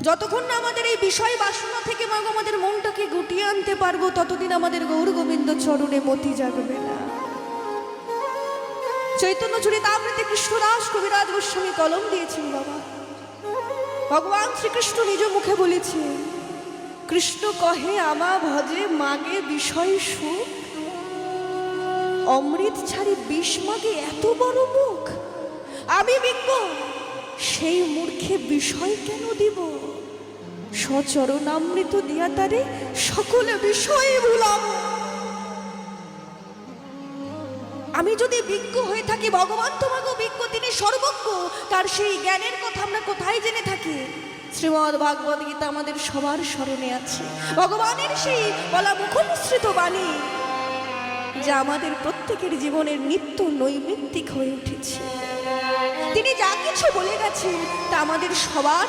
যতক্ষণ না আমাদের এই বিষয় বাসনা থেকে মাগো আমাদের মনটাকে গুটিয়ে আনতে পারবো, ততদিন আমাদের গৌর গোবিন্দ চরণে মতি জাগবে না। চৈতন্য চরিতামৃতে কৃষ্ণদাস কবিরাজ গোস্বামী কলম দিয়েছেন বাবা। ভগবান শ্রীকৃষ্ণ নিজ মুখে বলেছে, কৃষ্ণ কহে আমা ভজে মাগে বিষয় সুখ, অমৃত ছাড়ি বিষ মাগে এত বড় মুখ, আমি বিজ্ঞ সেই মূর্খে বিষয় কেন দিব, সচরণামৃত দিয়া তারে সকলে বিষয় ভুলাম। আমি যদি বিজ্ঞ হয়ে থাকি, ভগবান তোমাকে বিজ্ঞ, তিনি সর্বজ্ঞ, তার সেই জ্ঞানের কথা আমরা কোথায় জেনে থাকি? শ্রীমদ্ ভাগবত গীতা আমাদের সবার স্মরণে আছে, ভগবানের সেই বলা মুখনিসৃত বাণী, যা আমাদের প্রত্যেকের জীবনের নিত্য নৈমিত্তিক হয়ে উঠেছে। তিনি যা কিছু বলে গেছেন তা আমাদের সবার